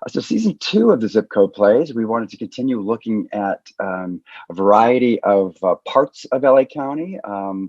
So season two of the Zip Code Plays, we wanted to continue looking at a variety of parts of LA County,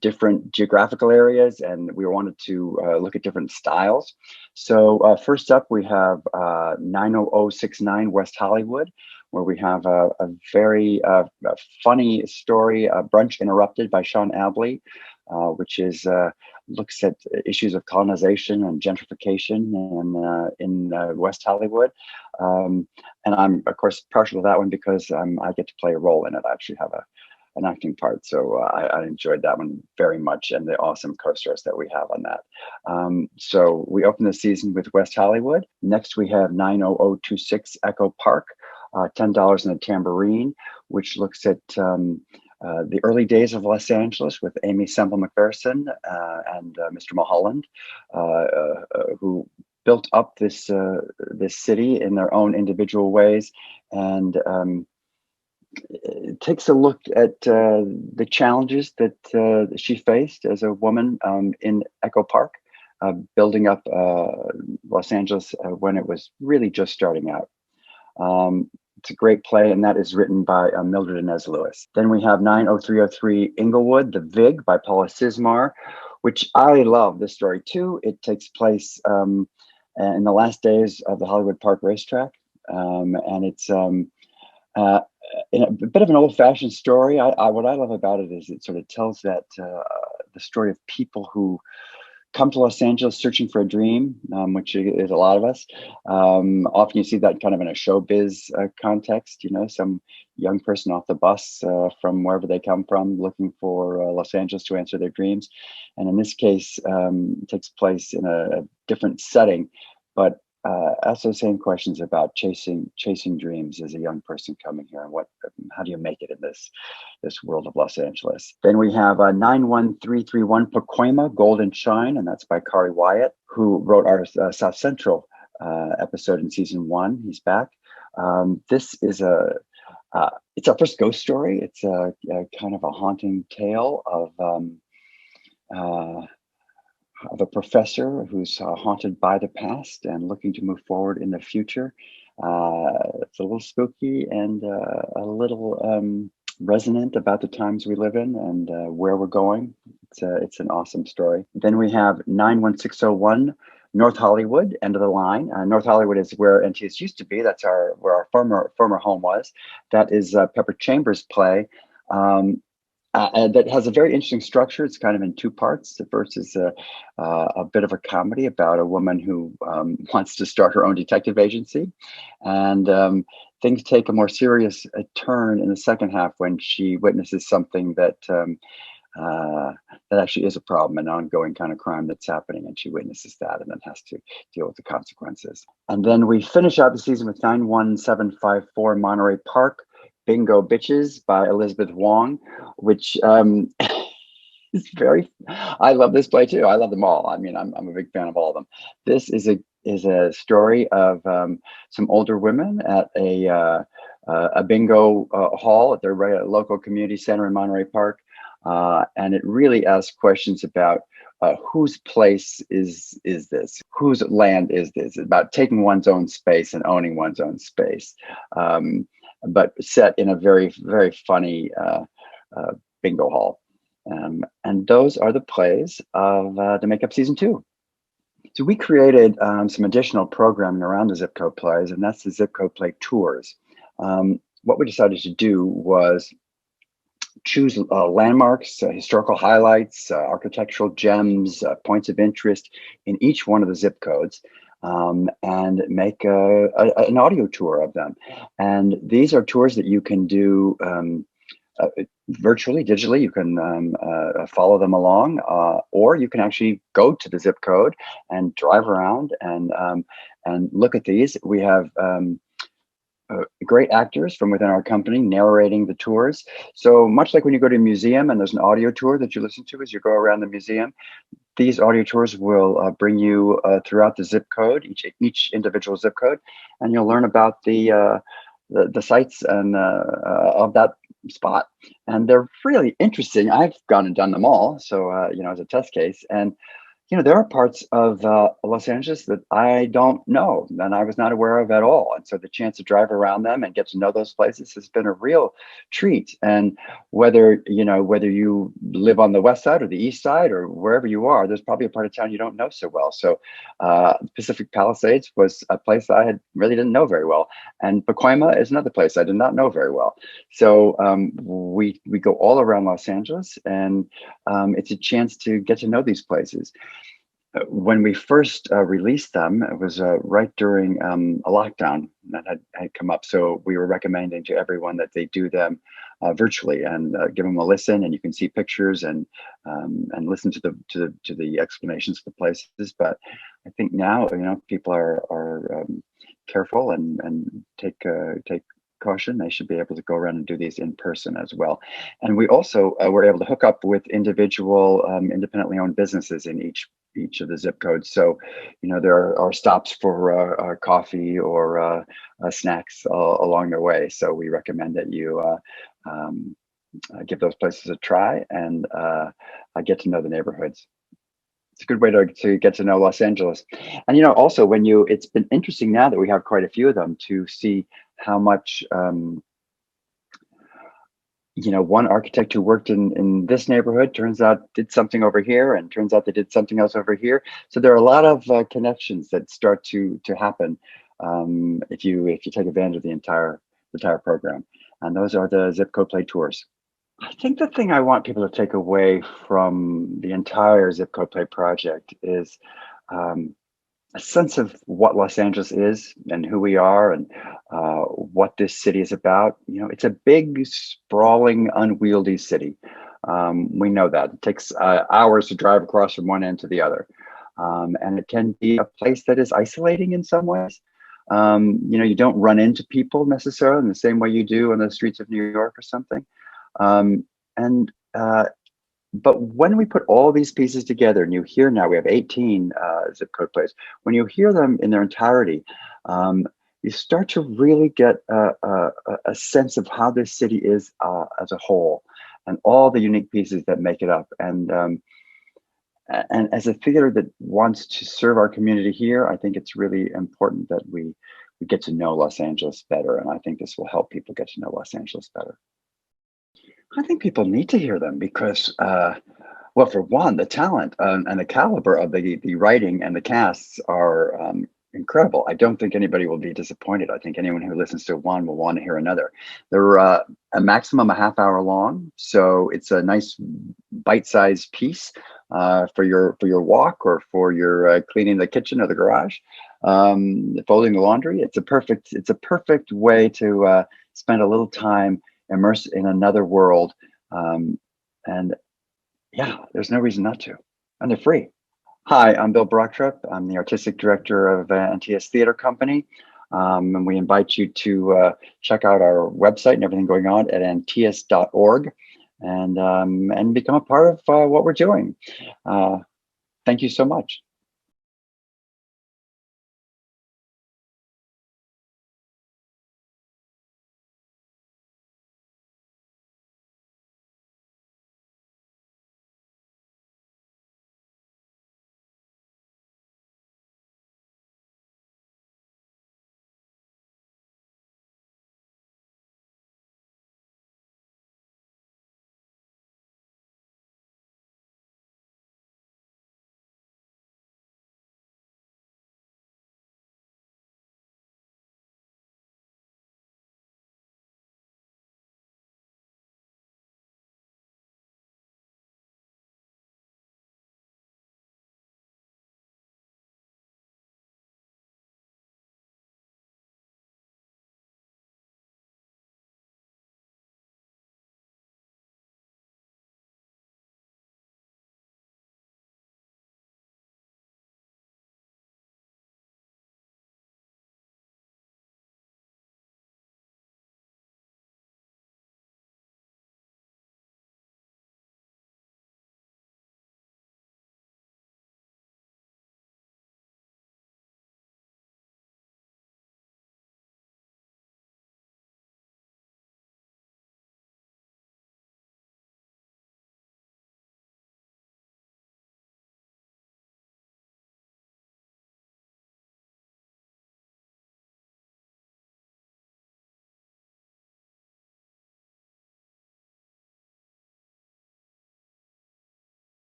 different geographical areas, and we wanted to look at different styles. So first up, we have 90069 West Hollywood, where we have a very funny story, Brunch Interrupted by Sean Abley, which is looks at issues of colonization and gentrification in West Hollywood. And I'm, of course, partial to that one because I get to play a role in it. I actually have an acting part. So I enjoyed that one very much, and the awesome co-stars that we have on that. So we open the season with West Hollywood. Next, we have 90026 Echo Park, $10 in a Tambourine, which looks at the early days of Los Angeles with Amy Semple McPherson and Mr. Mulholland, who built up this city in their own individual ways, and it takes a look at the challenges that she faced as a woman in Echo Park, building up Los Angeles when it was really just starting out. It's a great play, and that is written by Mildred Inez Lewis. Then we have 90303 Inglewood, The Vig by Paula Sismar, which I love this story too. It takes place in the last days of the Hollywood Park racetrack, and it's in a bit of an old-fashioned story. What I love about it is it sort of tells that the story of people who come to Los Angeles searching for a dream, which is a lot of us. Often you see that kind of in a showbiz context, some young person off the bus from wherever they come from looking for Los Angeles to answer their dreams. And in this case, it takes place in a different setting, but also saying questions about chasing dreams as a young person coming here, and how do you make it in this world of Los Angeles. Then we have 91331 Pacoima, Golden Shine, and that's by Kari Wyatt, who wrote our South Central episode in season 1. He's back. This is it's our first ghost story. It's a kind of a haunting tale of a professor who's haunted by the past and looking to move forward in the future. It's a little spooky and a little resonant about the times we live in and where we're going. It's an awesome story. Then we have 91601 North Hollywood, End of the Line. North Hollywood is where Antaeus used to be. That's where our former home was. That is Pepper Chambers' play. That has a very interesting structure. It's kind of in two parts. The first is a bit of a comedy about a woman who wants to start her own detective agency, and things take a more serious turn in the second half when she witnesses something that actually is a problem, an ongoing kind of crime that's happening, and she witnesses that and then has to deal with the consequences. And then we finish out the season with 91754 Monterey Park, Bingo Bitches by Elizabeth Wong, which is I love this play too. I love them all. I mean, I'm a big fan of all of them. This is a story of some older women at a bingo hall at their local community center in Monterey Park, and it really asks questions about whose place is this? Whose land is this? It's about taking one's own space and owning one's own space. But set in a very, very funny bingo hall. And those are the plays of the Makeup Season 2. So we created some additional programming around the Zip Code Plays, and that's the Zip Code Play Tours. What we decided to do was choose landmarks, historical highlights, architectural gems, points of interest in each one of the zip codes, and make an audio tour of them. And these are tours that you can do virtually, digitally. You can follow them along, or you can actually go to the zip code and drive around and look at these. We have great actors from within our company narrating the tours. So much like when you go to a museum and there's an audio tour that you listen to as you go around the museum, these audio tours will bring you throughout the zip code, each individual zip code, and you'll learn about the sites and of that spot. And they're really interesting. I've gone and done them all, so as a test case, and There are parts of Los Angeles that I don't know and I was not aware of at all. And so the chance to drive around them and get to know those places has been a real treat. And whether you live on the west side or the east side or wherever you are, there's probably a part of town you don't know so well. So Pacific Palisades was a place I had really didn't know very well. And Pacoima is another place I did not know very well. So we go all around Los Angeles, and it's a chance to get to know these places. When we first released them, it was right during a lockdown that had come up. So we were recommending to everyone that they do them virtually and give them a listen, and you can see pictures and listen to the explanations of the places. But I think now people are careful and take caution. They should be able to go around and do these in person as well. And we also were able to hook up with individual independently owned businesses in each of the zip codes. So, there are stops for coffee or snacks along the way. So we recommend that you give those places a try and get to know the neighborhoods. It's a good way to get to know Los Angeles. And also it's been interesting now that we have quite a few of them to see how much one architect who worked in this neighborhood turns out did something over here, and turns out they did something else over here. So there are a lot of connections that start to happen if you take advantage of the entire program. And those are the zip code play tours. I think the thing I want people to take away from the entire zip code play project is a sense of what Los Angeles is and who we are and what this city is about. It's a big, sprawling, unwieldy city. We know that. It takes hours to drive across from one end to the other. And it can be a place that is isolating in some ways. You don't run into people necessarily in the same way you do on the streets of New York or something. And but when we put all these pieces together, and you hear now we have 18 zip code plays, when you hear them in their entirety, you start to really get a sense of how this city is as a whole, and all the unique pieces that make it up. And as a theater that wants to serve our community here, I think it's really important that we get to know Los Angeles better, and I think this will help people get to know Los Angeles better. I think people need to hear them because, well, for one, the talent and the caliber of the writing and the casts are incredible. I don't think anybody will be disappointed. I think anyone who listens to one will want to hear another. They're a maximum a half hour long, so it's a nice bite-sized piece for your walk or for your cleaning the kitchen or the garage, folding the laundry. It's a perfect way to spend a little time immersed in another world. And yeah, there's no reason not to. And they're free. Hi, I'm Bill Brocktrop. I'm the artistic director of Antaeus Theatre Company. And we invite you to check out our website and everything going on at antaeus.org and become a part of what we're doing. Thank you so much.